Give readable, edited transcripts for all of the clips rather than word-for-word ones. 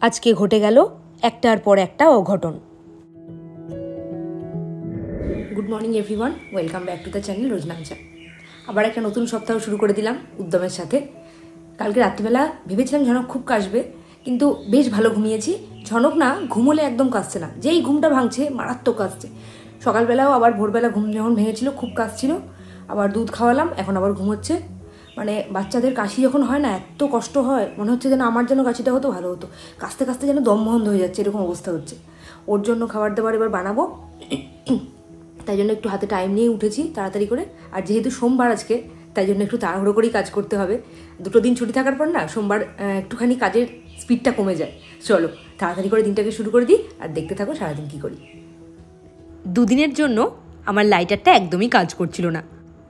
আজকে ঘটে গেল একটার পর একটা অঘটন। Good morning everyone, welcome back to the channel Rojnamcha. আবার একটা নতুন সপ্তাহ শুরু করে দিলাম উদ্যমের সাথে। কালকে রাত্রিবেলা ভেবেছিলাম ঝনক খুব কাশবে, কিন্তু বেশ ভালো ঘুমিয়েছি। ঝনক না ঘুমোলে একদম কাশছে না, যেই ঘুমটা ভাঙছে মারাত্মক কাশছে। সকালবেলাও আবার ভোরবেলা ঘুম যখন ভেঙেছিল খুব কাশছিল, আবার দুধ খাওয়ালাম, এখন আবার ঘুমোচ্ছে। মানে বাচ্চাদের কাশি যখন হয় না এত কষ্ট হয়, মনে হচ্ছে যেন আমার যেন কাশিটা হতো ভালো হতো। কাশতে কাশতে যেন দম বন্ধ হয়ে যাচ্ছে, এরকম অবস্থা হচ্ছে। ওর জন্য খাবার দাবার এবার বানাবো, তাই জন্য একটু হাতে টাইম নিয়ে উঠেছি তাড়াতাড়ি করে। আর যেহেতু সোমবার আজকে, তাই জন্য একটু তাড়াহুড়ো করেই কাজ করতে হবে। দুটো দিন ছুটি থাকার পর না সোমবার একটুখানি কাজের স্পিডটা কমে যায়। চলো তাড়াতাড়ি করে দিনটাকে শুরু করে দিই, আর দেখতে থাকো সারাদিন কী করি। দুদিনের জন্য আমার লাইটারটা একদমই কাজ করছিল না,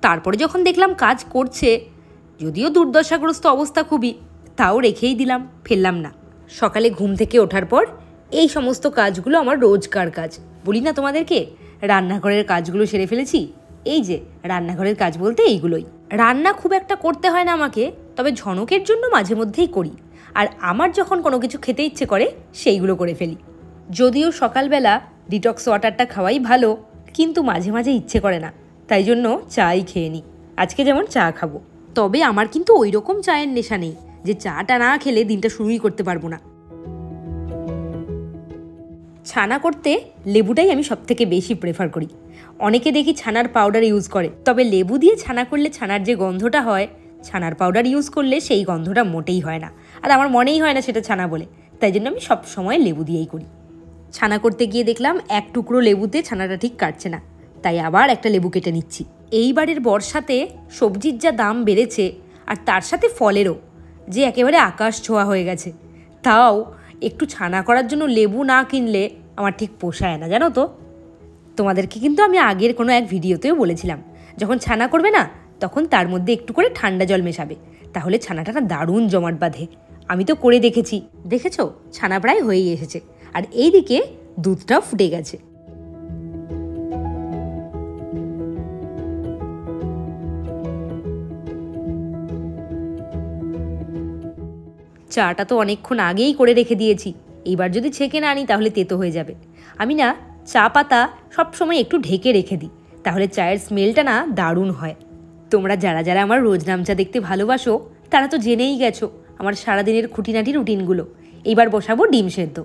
তারপরে যখন দেখলাম কাজ করছে, যদিও দুর্দশাগ্রস্ত অবস্থা খুবই, তাও রেখেই দিলাম, ফেললাম না। সকালে ঘুম থেকে ওঠার পর এই সমস্ত কাজগুলো আমার রোজকার কাজ। বলি না তোমাদেরকে, রান্নাঘরের কাজগুলো সেরে ফেলেছি। এই যে রান্নাঘরের কাজ বলতে এইগুলোই। রান্না খুব একটা করতে হয় না আমাকে, তবে ঝনকের জন্য মাঝে মধ্যেই করি। আর আমার যখন কোনো কিছু খেতে ইচ্ছে করে সেইগুলো করে ফেলি। যদিও সকালবেলা ডিটক্স ওয়াটারটা খাওয়াই ভালো, কিন্তু মাঝে মাঝে ইচ্ছে করে না, তাই জন্য চাই খেয়ে নিই। আজকে যেমন চা খাবো, তবে আমার কিন্তু ওই রকম চায়ের নেশা নেই যে চাটা না খেলে দিনটা শুরুই করতে পারবো না। ছানা করতে লেবুটাই আমি সব থেকে বেশি প্রেফার করি। অনেকে দেখি ছানার পাউডার ইউজ করে, তবে লেবু দিয়ে ছানা করলে ছানার যে গন্ধটা হয়, ছানার পাউডার ইউজ করলে সেই গন্ধটা মোটেই হয় না। আর আমার মনেই হয় না সেটা ছানা বলে, তাই জন্য আমি সব সময় লেবু দিয়েই করি। ছানা করতে গিয়ে দেখলাম এক টুকরো লেবুতে ছানাটা ঠিক কাটছে না, তাই আবার একটা লেবু কেটে নিচ্ছি। এইবারের বর্ষাতে সবজির যা দাম বেড়েছে, আর তার সাথে ফলেরও যে একেবারে আকাশ ছোঁয়া হয়ে গেছে, তাও একটু ছানা করার জন্য লেবু না কিনলে আমার ঠিক পোষায় না, জানো তো। তোমাদেরকে কিন্তু আমি আগের কোনো এক ভিডিওতেও বলেছিলাম, যখন ছানা করবে না তখন তার মধ্যে একটু করে ঠান্ডা জল মেশাবে, তাহলে ছানাটা না দারুণ জমাট বাঁধে। আমি তো করে দেখেছি, দেখেছো ছানা প্রায় হয়েই এসেছে, আর এইদিকে দুধটাও ফুটে গেছে। চাটা তো অনেকক্ষণ আগেই করে রেখে দিয়েছি, এইবার যদি ছেঁকে না আনি তাহলে তেতো হয়ে যাবে। আমি না চা পাতা সবসময় একটু ঢেকে রেখে দিই, তাহলে চায়ের স্মেলটা না দারুণ হয়। তোমরা যারা যারা আমার রোজনামচা দেখতে ভালোবাসো তারা তো জেনেই গেছো আমার সারাদিনের খুঁটিনাটি রুটিনগুলো। এইবার বসাবো ডিম সেদ্ধ।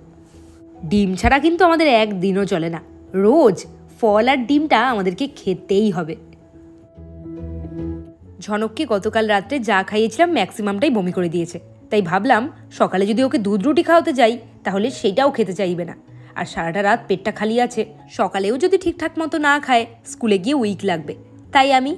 ডিম ছাড়া কিন্তু আমাদের একদিনও চলে না, রোজ ফল আর ডিমটা আমাদেরকে খেতেই হবে। ঝনককে গতকাল রাত্রে যা খাইয়েছিলাম ম্যাক্সিমামটাই বমি করে দিয়েছে, তাই ভাবলাম সকালে যদি ওকে দুধ রুটি খাওয়াতে যাই তাহলে সেইটাও খেতে চাইবে না। আর সারাটা রাত পেটটা খালি আছে, সকালেও যদি ঠিকঠাক মতো না খায় স্কুলে গিয়ে উইক লাগবে। তাই আমি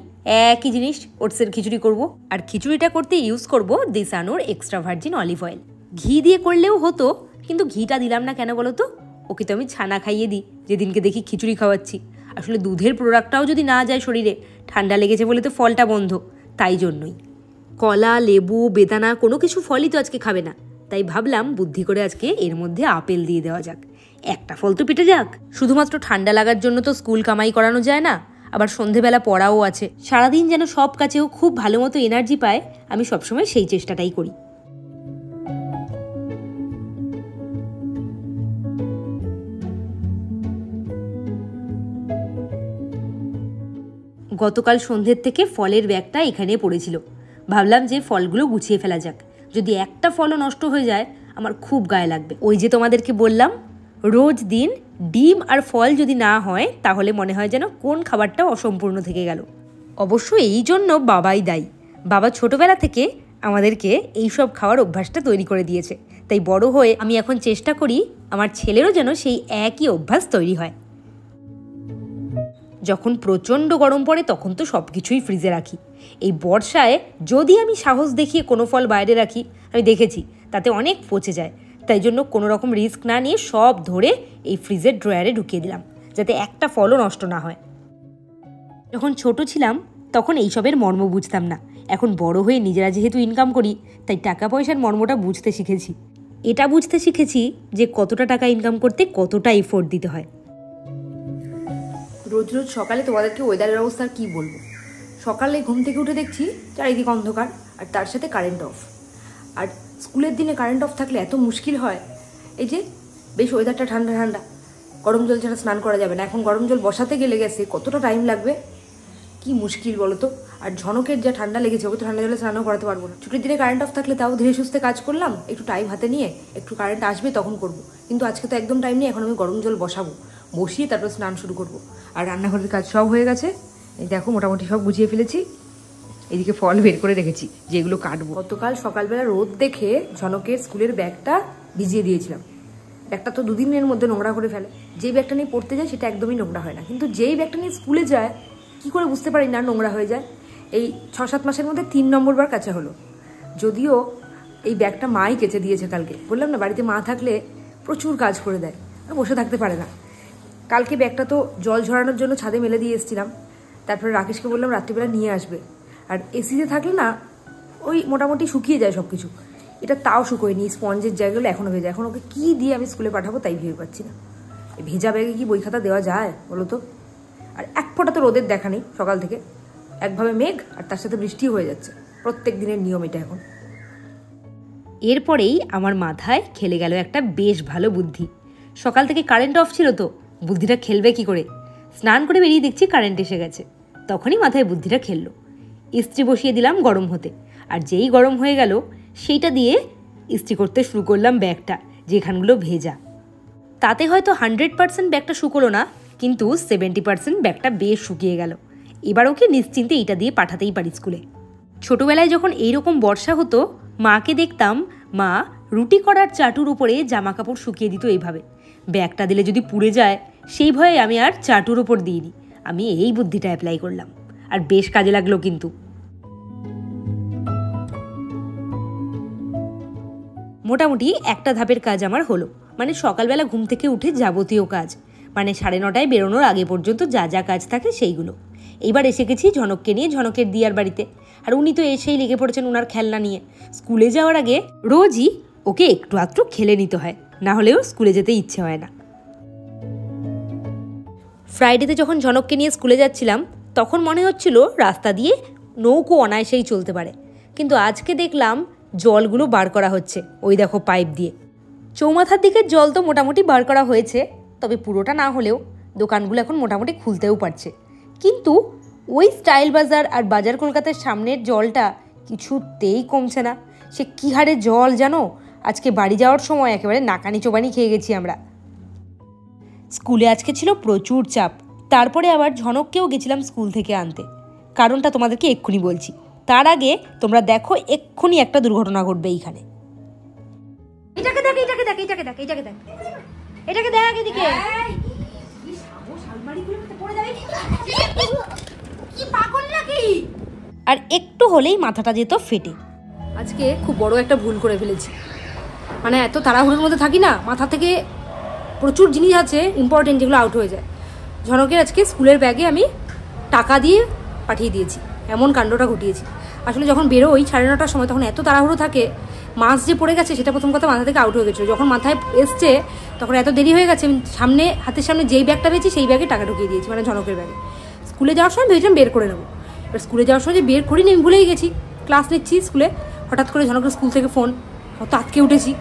একই জিনিস ওটসের খিচুড়ি করব, আর খিচুড়িটা করতে ইউজ করব দিসানোর এক্সট্রা ভার্জিন অলিভ অয়েল। ঘি দিয়ে করলেও হতো, কিন্তু ঘিটা দিলাম না কেন বলো তো। ওকে তো আমি ছানা খাইয়ে দিই যেদিনকে দেখি খিচুড়ি খাওয়াচ্ছি। আসলে দুধের প্রোডাক্টটাও যদি না যায় শরীরে, ঠান্ডা লেগেছে বলে তো ফলটা বন্ধ, তাই জন্যই। কলা, লেবু, বেদানা কোনো কিছু ফলই তো আজকে খাবে না, তাই ভাবলাম বুদ্ধি করে আজকে এর মধ্যে আপেল দিয়ে দেওয়া যাক। একটা ফল তো পেটে যাক। শুধুমাত্র ঠান্ডা লাগার জন্য তো স্কুল কামাই করানো যায় না, আবার সন্ধেবেলা পড়াও আছে। সারাদিন যেন সব কাছেও খুব ভালো মতো এনার্জি পায়, আমি সবসময় সেই চেষ্টাটাই করি। গতকাল সন্ধ্যের থেকে ফলের ব্যাগটা এখানে পড়েছিল, ভাবলাম যে ফলগুলো গুছিয়ে ফেলা যাক। যদি একটা ফলও নষ্ট হয়ে যায় আমার খুব গায়ে লাগবে। ওই যে তোমাদেরকে বললাম, রোজ দিন ডিম আর ফল যদি না হয় তাহলে মনে হয় যেন কোন খাবারটা অসম্পূর্ণ থেকে গেল। অবশ্য এই জন্য বাবাই দায়ী। বাবা ছোটবেলা থেকে আমাদেরকে এইসব খাওয়ার অভ্যাসটা তৈরি করে দিয়েছে, তাই বড় হয়ে আমি এখন চেষ্টা করি আমার ছেলেরও যেন সেই একই অভ্যাস তৈরি হয়। যখন প্রচণ্ড গরম পড়ে তখন তো সব কিছুই ফ্রিজে রাখি। এই বর্ষায় যদি আমি সাহস দেখিয়ে কোনো ফল বাইরে রাখি, আমি দেখেছি তাতে অনেক পচে যায়। তাই জন্য কোনো রকম রিস্ক না নিয়ে সব ধরে এই ফ্রিজের ড্রয়ারে ঢুকিয়ে দিলাম, যাতে একটা ফলও নষ্ট না হয়। যখন ছোট ছিলাম তখন এইসবের মর্ম বুঝতাম না, এখন বড় হয়ে নিজেরা যেহেতু ইনকাম করি তাই টাকা পয়সার মর্মটা বুঝতে শিখেছি। এটা বুঝতে শিখেছি যে কতটা টাকা ইনকাম করতে কতটা এফোর্ট দিতে হয়। রোজ রোজ সকালে তোমাদেরকে ওয়েদারের অবস্থা কি বলবো। সকালে ঘুম থেকে উঠে দেখছি চারিদিকে অন্ধকার, আর তার সাথে কারেন্ট অফ। আর স্কুলের দিনে কারেন্ট অফ থাকলে এত মুশকিল হয় এই যে বেশ ওয়েদারটা ঠান্ডা ঠান্ডা, গরম জল ছাড়া স্নান করা যাবে না। এখন গরম জল বসাতে গেলে গেছে কতটা টাইম লাগবে, কি মুশকিল বলো তো। আর ঝনকের যা ঠান্ডা লেগেছে, ওকে তো ঠান্ডা জলে স্নানও করাতে পারবো না। ছুটির দিনে কারেন্ট অফ থাকলে তাও ধীরে সুস্থে কাজ করলাম, একটু টাইম হাতে নিয়ে, একটু কারেন্ট আসবে তখন করব। কিন্তু আজকে তো একদম টাইম নেই, এখন আমি গরম জল বসাবো, বসিয়ে তারপর স্নান শুরু করব। আর রান্নাঘরের কাজ সব হয়ে গেছে, এই দেখো মোটামুটি সব গুছিয়ে ফেলেছি। এদিকে ফল বের করে রেখেছি যেগুলো কাটবো। গতকাল সকালবেলা রোদ দেখে ঝনকের স্কুলের ব্যাগটা ভিজিয়ে দিয়েছিলাম। ব্যাগটা তো দুদিনের মধ্যে নোংরা করে ফেলে। যেই ব্যাগটা নিয়ে পড়তে যায় সেটা একদমই নোংরা হয় না, কিন্তু যেই ব্যাগটা নিয়ে স্কুলে যায় কি করে বুঝতে পারি না নোংরা হয়ে যায়। এই 6-7 মাসের মধ্যে 3 নম্বর বার কাচা হলো। যদিও এই ব্যাগটা মাই কেচে দিয়েছে কালকে। বললাম না, বাড়িতে মা থাকলে প্রচুর কাজ করে দেয়, আর বসে থাকতে পারে না। কালকে ব্যাগটা তো জল ঝরানোর জন্য ছাদে মেলে দিয়ে এসেছিলাম, তারপরে রাকেশকে বললাম রাত্রিবেলা নিয়ে আসবে। আর এসিতে থাকলে না ওই মোটামুটি শুকিয়ে যায় সব কিছু, এটা তাও শুকোয়নি, স্পঞ্জের জায়গাগুলো এখনও ভেজা। এখন ওকে কী দিয়ে আমি স্কুলে পাঠাবো তাই ভেবে পাচ্ছি না। এই ভেজা ব্যাগে কি বই খাতা দেওয়া যায় বলো তো? আর এক ফোঁটা তো রোদের দেখা নেই সকাল থেকে, একভাবে মেঘ আর তার সাথে বৃষ্টিও হয়ে যাচ্ছে। প্রত্যেক দিনের নিয়ম এটা এখন। এরপরেই আমার মাথায় খেলে গেল একটা বেশ ভালো বুদ্ধি। সকাল থেকে কারেন্ট অফ ছিল, তো বুদ্ধিটা খেলবে কি করে? স্নান করে বেরিয়ে দেখছি কারেন্ট এসে গেছে, তখনই মাথায় বুদ্ধিটা খেললো। ইস্ত্রি বসিয়ে দিলাম গরম হতে, আর যেই গরম হয়ে গেল সেইটা দিয়ে ইস্ত্রি করতে শুরু করলাম ব্যাগটা, যেখানগুলো ভেজা। তাতে হয়তো 100% ব্যাগটা শুকোলো না, কিন্তু 70% ব্যাগটা বেশ শুকিয়ে গেল। এবার ওকে নিশ্চিন্তে এইটা দিয়ে পাঠাতেই পারি স্কুলে। ছোটোবেলায় যখন এইরকম বর্ষা হতো, মাকে দেখতাম মা রুটি করার চাটুর উপরে জামা কাপড় শুকিয়ে দিত এইভাবে। ব্যাগটা দিলে যদি পুড়ে যায় সেই ভয়ে আমি আর চাটুর উপর দিইনি, আমি এই বুদ্ধিটা অ্যাপ্লাই করলাম, আর বেশ কাজে লাগলো কিন্তু। মোটামুটি একটা ধাপের কাজ আমার হলো, মানে সকালবেলা ঘুম থেকে উঠে যাবতীয় কাজ, মানে 9:30টায় বেরোনোর আগে পর্যন্ত যা যা কাজ থাকে সেইগুলো। এইবার এসে গেছি ঝনককে নিয়ে ঝনকের দিয়ার বাড়িতে, আর উনি তো এসেই লেগে পড়েছেন ওনার খেলনা নিয়ে। স্কুলে যাওয়ার আগে রোজই ওকে একটু আধটু খেলে নিতে হয়, না হলেও স্কুলে যেতে ইচ্ছে হয় না। ফ্রাইডেতে যখন ঝনককে নিয়ে স্কুলে যাচ্ছিলাম তখন মনে হচ্ছিল রাস্তা দিয়ে নৌকো অনায়াসেই চলতে পারে, কিন্তু আজকে দেখলাম জলগুলো বার করা হচ্ছে, ওই দেখো পাইপ দিয়ে। চৌমাথার দিকের জল তো মোটামুটি বার করা হয়েছে, তবে পুরোটা না হলেও দোকানগুলো এখন মোটামুটি খুলতেও পারছে। কিন্তু ওই স্টাইল বাজার আর বাজার কলকাতার সামনের জলটা কিছুতেই কমছে না। সে কী হারে জল জানো, আজকে বাড়ি যাওয়ার সময় একেবারে নাকানি চোবানি খেয়ে গেছি আমরা। স্কুলে আজকে ছিল প্রচুর চাপ, তারপরে আবার ঝনককেও গেছিলাম স্কুল থেকে আনতে। কারণটা তোমাদেরকে এক্ষুনি বলছি, তার আগে তোমরা দেখো এক্ষুনি একটা দুর্ঘটনা ঘটবে এইখানে। এটাকে দেখ, এটাকে দেখ, এটাকে দেখ, এটাকে দেখ, এটাকে দেখ, এদিকে। আর একটু হলেই মাথাটা যেত ফেটে। আজকে খুব বড় একটা ভুল করে ফেলেছি, মানে এত তাড়াহুড়োর মধ্যে থাকি না, মাথা থেকে প্রচুর জিনিস আছে ইম্পর্টেন্ট যেগুলো আউট হয়ে যায়। ঝনকের আজকে স্কুলের ব্যাগে আমি টাকা দিয়ে পাঠিয়ে দিয়েছি, এমন কাণ্ডটা ঘটিয়েছি। আসলে যখন বেরোই 9:30টার সময়, তখন এত তাড়াহুড়ো থাকে, মাছ যে পড়ে গেছে সেটা প্রথম কথা মাথা থেকে আউট হয়ে গেছিলো। যখন মাথায় এসছে তখন এত দেরি হয়ে গেছে, সামনে হাতের সামনে যেই ব্যাগটা পেয়েছি সেই ব্যাগে টাকা ঢুকিয়ে দিয়েছি, মানে ঝনকের ব্যাগে। স্কুলে যাওয়ার সময় ভেবেছিলাম বের করে নেবো, এবার স্কুলে যাওয়ার সময় যে বের করিনি, আমি ভুলেই গেছি। ক্লাস নিচ্ছি স্কুলে, হঠাৎ করে ঝনকের স্কুল থেকে ফোন, হয়তো আটকে উঠেছি।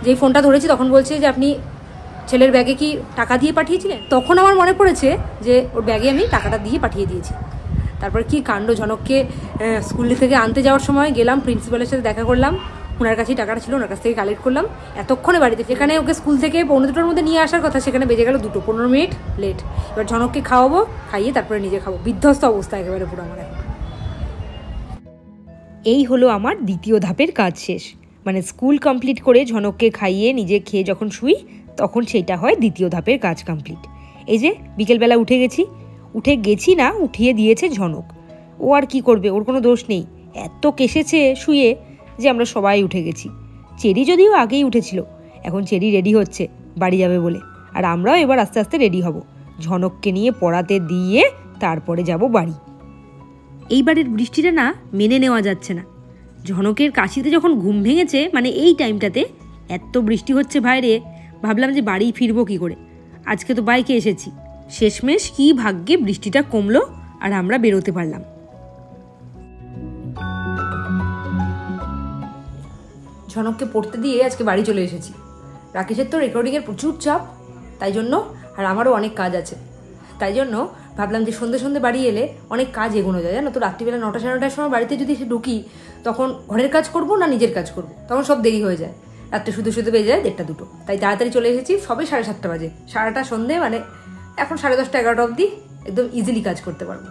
যেই ফোনটা ধরেছি তখন বলছে যে আপনি ছেলের ব্যাগে কি টাকা দিয়ে পাঠিয়েছিলেন? তখন আমার মনে পড়েছে যে ওর ব্যাগে আমি টাকাটা দিয়ে পাঠিয়ে দিয়েছি। তারপর কি কাণ্ড, ঝনককে স্কুল থেকে আনতে যাওয়ার সময় গেলাম, প্রিন্সিপালের সাথে দেখা করলাম, ওনার কাছেই টাকাটা ছিল, ওনার কাছ থেকে কালেক্ট করলাম। এতক্ষণে বাড়িতে, যেখানে ওকে স্কুল থেকে 2:45টার মধ্যে নিয়ে আসার কথা, সেখানে বেজে গেল 2, 15 মিনিট লেট। এবার ঝনককে খাওয়াবো, খাইয়ে তারপরে নিজে খাবো। বিধ্বস্ত অবস্থা একেবারে পুরো আমার এখন। এই হলো আমার দ্বিতীয় ধাপের কাজ শেষ, মানে স্কুল কমপ্লিট করে ঝনককে খাইয়ে নিজে খেয়ে যখন শুই তখন সেইটা হয় দ্বিতীয় ধাপের কাজ কমপ্লিট। এই যে বিকেলবেলা উঠে গেছি না, উঠিয়ে দিয়েছে ঝনক। ও আর কি করবে, ওর কোনো দোষ নেই, এত কেসেছে শুয়ে যে আমরা সবাই উঠে গেছি। চেরি যদিও আগেই উঠেছিল, এখন চেরি রেডি হচ্ছে বাড়ি যাবে বলে, আর আমরাও এবার আস্তে আস্তে রেডি হব, ঝনককে নিয়ে পড়াতে দিয়ে তারপরে যাব বাড়ি। এইবারের বৃষ্টিটা না মেনে নেওয়া যাচ্ছে না। ঝনকের কাশিতে যখন ঘুম ভেঙেছে, মানে এই টাইমটাতে এত বৃষ্টি হচ্ছে বাইরে, ভাবলাম যে বাড়ি ফিরবো কী করে। আজকে তো বাইকে এসেছি, শেষমেশ কি ভাগ্যে বৃষ্টিটা কমলো আর আমরা বেরোতে পারলাম। ঝনককে পড়তে দিয়ে আজকে বাড়ি চলে এসেছি। রাকেশের তো রেকর্ডিংয়ের প্রচুর চাপ, তাই জন্য, আর আমারও অনেক কাজ আছে, তাই জন্য ভাবলাম যে সন্ধ্যে সন্ধ্যে বাড়ি এলে অনেক কাজ এগোনো যায়, জানো তো। রাত্রিবেলা 9টা সাড়ে 9টার সময় বাড়িতে যদি এসে ঢুকি, তখন ঘরের কাজ করব না নিজের কাজ করব, তখন সব দেরি হয়ে যায়, রাত্রে শুধু শুধু বেজে যায় 1টা 2টো। তাই তাড়াতাড়ি চলে এসেছি, সবে 7:30 বাজে, 8:30 সন্ধ্যে, মানে এখন 10:30 11টা অবধি একদম ইজিলি কাজ করতে পারবো।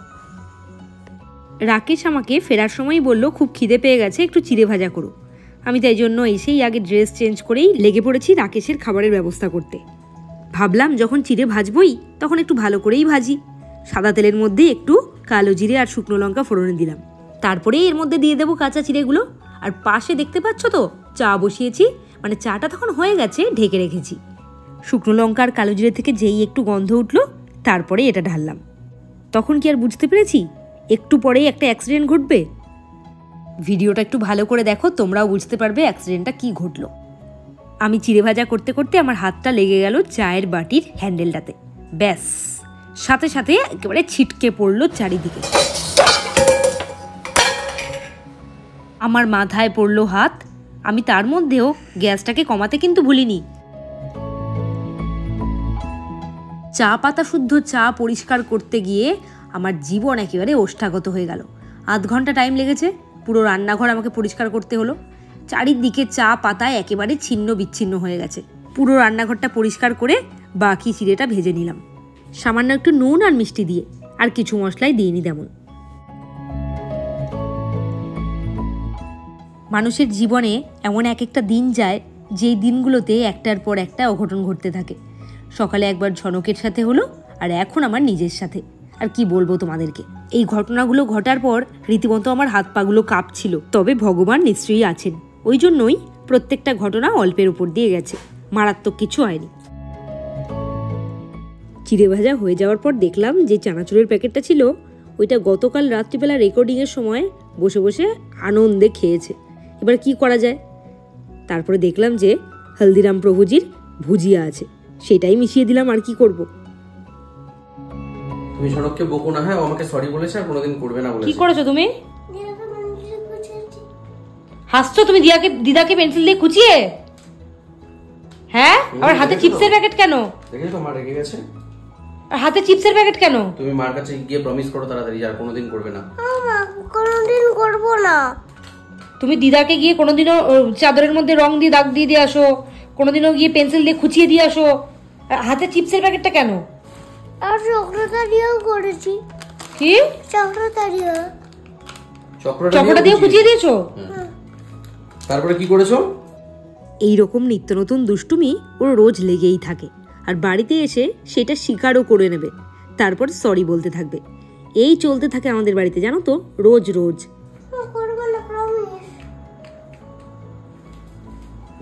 রাকেশ আমাকে ফেরার সময়ই বলল খুব খিদে পেয়ে গেছে, একটু চিড়ে ভাজা করো। আমি তাই জন্য এসেই আগে ড্রেস চেঞ্জ করেই লেগে পড়েছি রাকেশের খাবারের ব্যবস্থা করতে। ভাবলাম যখন চিড়ে ভাজবই তখন একটু ভালো করেই ভাজি। সাদা তেলের মধ্যে একটু কালো জিরে আর শুকনো লঙ্কা ফোড়নে দিলাম, তারপরে এর মধ্যে দিয়ে দেবো কাঁচা চিড়েগুলো। আর পাশে দেখতে পাচ্ছ তো চা বসিয়েছি, মানে চাটা তখন হয়ে গেছে, ঢেকে রেখেছি। শুকনো লঙ্কা আর কালো জিরে থেকে যেই একটু গন্ধ উঠলো, তারপরে এটা ঢাললাম। তখন কি আর বুঝতে পেরেছি একটু পরেই একটা অ্যাক্সিডেন্ট ঘটবে? ভিডিওটা একটু ভালো করে দেখো, তোমরাও বুঝতে পারবে অ্যাক্সিডেন্টটা কি ঘটলো। আমি চিড়ে ভাজা করতে করতে আমার হাতটা লেগে গেল চায়ের বাটির হ্যান্ডেলটাতে, ব্যাস সাথে সাথে একেবারে ছিটকে পড়লো চারিদিকে। আমার মাথায় পড়লো হাত, আমি তার মধ্যেও গ্যাসটাকে কমাতে কিন্তু ভুলিনি। চা পাতা শুদ্ধ চা পরিষ্কার করতে গিয়ে আমার জীবন একেবারে ওষ্ঠাগত হয়ে গেল। আধ ঘন্টা টাইম লেগেছে, পুরো রান্নাঘর আমাকে পরিষ্কার করতে হলো। চারিদিকে চা পাতায় একেবারে ছিন্ন বিচ্ছিন্ন হয়ে গেছে। পুরো রান্নাঘরটা পরিষ্কার করে বাকি চিড়েটা ভেজে নিলাম, সামান্য একটু নুন আর মিষ্টি দিয়ে, আর কিছু মশলাই দিইনি তেমন। মানুষের জীবনে এমন এক একটা দিন যায়, যেই দিনগুলোতে একটার পর একটা অঘটন ঘটতে থাকে। সকালে একবার ঝনকের সাথে হলো, আর এখন আমার নিজের সাথে। আর কি বলবো তোমাদেরকে, এই ঘটনাগুলো ঘটার পর রীতিমতো আমার হাত পাগুলো কাঁপছিল। তবে ভগবান নিশ্চয়ই আছেন, ওই জন্যই প্রত্যেকটা ঘটনা অল্পের উপর দিয়ে গেছে, মারাত্মক কিছু হয়নি। চিড়ে ভাজা হয়ে যাওয়ার পর দেখলাম যে চানাচুরের প্যাকেটটা ছিল, ওইটা গতকাল রাত্রিবেলা রেকর্ডিংয়ের সময় বসে বসে আনন্দে খেয়েছে। এবার কি করা যায়? তারপরে দেখলাম যে হলদিরাম প্রভুজির ভুজিয়া আছে, সেটাই মিশিয়ে দিলাম, আর কি করব। তুমি ঝনককে বকো না, হ্যাঁ, ও আমাকে সরি বলেছে আর কোনোদিন করবে না বলেছে। কি করেছো তুমি? হাসছো তুমি? দিদাকে পেন্সিল দিয়ে কুচিয়ে? হ্যাঁ, আবার হাতে চিপসের প্যাকেট কেন? দেখেছো তো মা রেগে গেছে। আর হাতে চিপসের প্যাকেট কেন? তুমি মার কাছে গিয়ে প্রমিস করো তাড়াতাড়ি, আর কোনোদিন করবে না। কোনোদিন করবো না। তুমি দিদাকে গিয়ে কোনোদিনও চাদরের মধ্যে রং দিয়ে দাগ দিয়ে আসো, কোনোদিনও গিয়ে পেন্সিল দিয়ে খুঁচিয়ে দিয়ে আসো, আর হাতে চিপসের প্যাকেটটা কেন? আর চক্রতারিয়াও করেছি। কি চক্রতারিয়া? চক্রটা দিয়ে খুঁচিয়ে দিয়েছো? তারপরে কি করেছো? এইরকম নিত্য নতুন দুষ্টুমি ওর রোজ লেগেই থাকে, আর বাড়িতে এসে সেটা স্বীকারও করে নেবে, তারপর সরি বলতে থাকবে। এই চলতে থাকে আমাদের বাড়িতে, জানো তো, রোজ রোজ।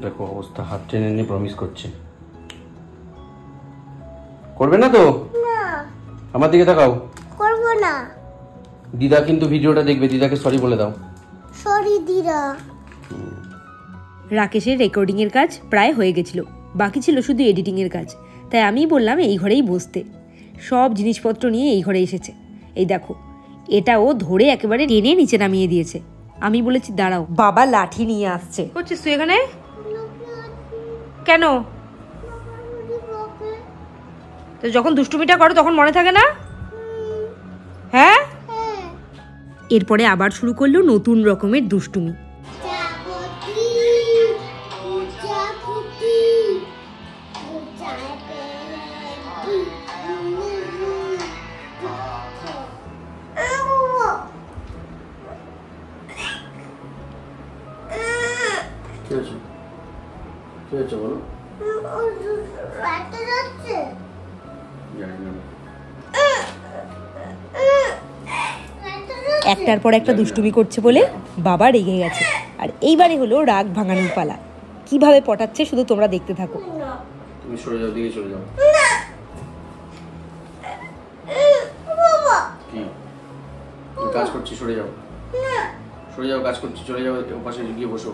দেখো অবস্থা, হাত টেনে নিয়ে প্রমিস করছে। করবে না তো? না। আমার দিকে তাকাও। করবো না। দিদা কিন্তু ভিডিওটা দেখবে, দিদাকে সরি বলে দাও। সরি দিদা। রাকেশের রেকর্ডিংয়ের কাজ প্রায় হয়ে গেছিল, বাকি ছিল শুধু এডিটিংয়ের কাজ। তাই আমি বললাম এই ঘরেই বসতে। সব জিনিসপত্র নিয়ে এই ঘরে এসেছে। এই দেখো, এটাও ধরে একেবারে টেনে নিচে নামিয়ে দিয়েছে। আমি বলেছি দাঁড়াও, বাবা লাঠি নিয়ে আসছে। করছিস তুই এখানে কেন? তো যখন দুষ্টুমিটা করো তখন মনে থাকে না? হ্যাঁ। এরপরে আবার শুরু করলো নতুন রকমের দুষ্টুমি। বলো। একটার পর একটা দুষ্টুমি করছে বলে বাবা রেগে গেছে, আর এইবারে হলো রাগ ভাঙানোর পালা। কিভাবে পটাচ্ছে শুধু তোমরা দেখতে থাকো। তুমি সরে যাও, দিকে চলে যাও। কি কাজ করছি? সরে যাও, সরে যাও, কাজ করছি, চলে যাও, পাশে গিয়ে বসো।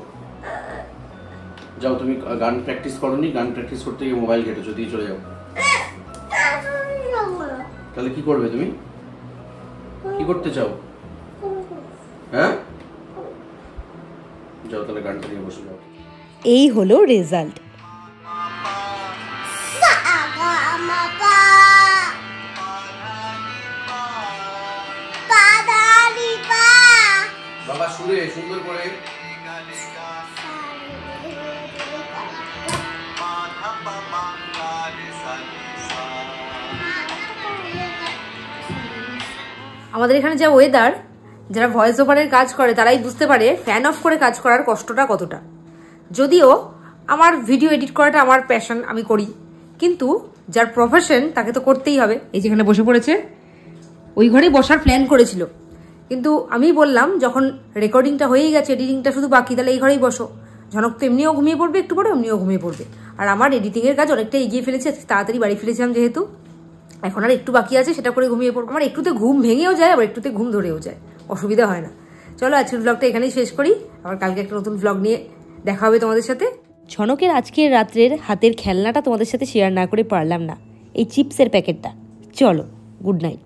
যাও, তুমি গান প্র্যাকটিস করোনি, গান প্র্যাকটিস করতে গিয়ে মোবাইল ঘেটেছো, দিয়ে চলে যাও। তাহলে কি করবে তুমি? কি করতে চাও? হ্যাঁ, যাও তাহলে গানটা নিয়ে বসে যাও। এই হলো রেজাল্ট। সুরে সুন্দর করে। আমাদের এখানে যা ওয়েদার, যারা ভয়েস ওভারের কাজ করে তারাই বুঝতে পারে ফ্যান অফ করে কাজ করার কষ্টটা কতটা। যদিও আমার ভিডিও এডিট করাটা আমার প্যাশন, আমি করি, কিন্তু যার প্রফেশন তাকে তো করতেই হবে। এই যেখানে বসে পড়েছে, ওই ঘরেই বসার প্ল্যান করেছিল, কিন্তু আমি বললাম যখন রেকর্ডিংটা হয়েই গেছে, এডিটিংটা শুধু বাকি, তাহলে এই ঘরেই বসো। ঝনক তো এমনিও ঘুমিয়ে পড়বে, একটু পরে এমনিও ঘুমিয়ে পড়বে। আর আমার এডিটিংয়ের কাজ অনেকটা এগিয়ে ফেলেছে, তাড়াতাড়ি বাড়ি ফিরেছিলাম যেহেতু, এখন আর একটু বাকি আছে, সেটা করে ঘুমিয়ে পড়বো। আমার একটুতে ঘুম ভেঙেও যায়, আবার একটুতে ঘুম ধরেও যায়, অসুবিধা হয় না। চলো আজকের ব্লগটা এখানেই শেষ করি, আবার কালকে একটা নতুন ব্লগ নিয়ে দেখা হবে তোমাদের সাথে। ঝনকের আজকের রাত্রের হাতের খেলনাটা তোমাদের সাথে শেয়ার না করে পারলাম না, এই চিপসের প্যাকেটটা। চলো, গুড নাইট।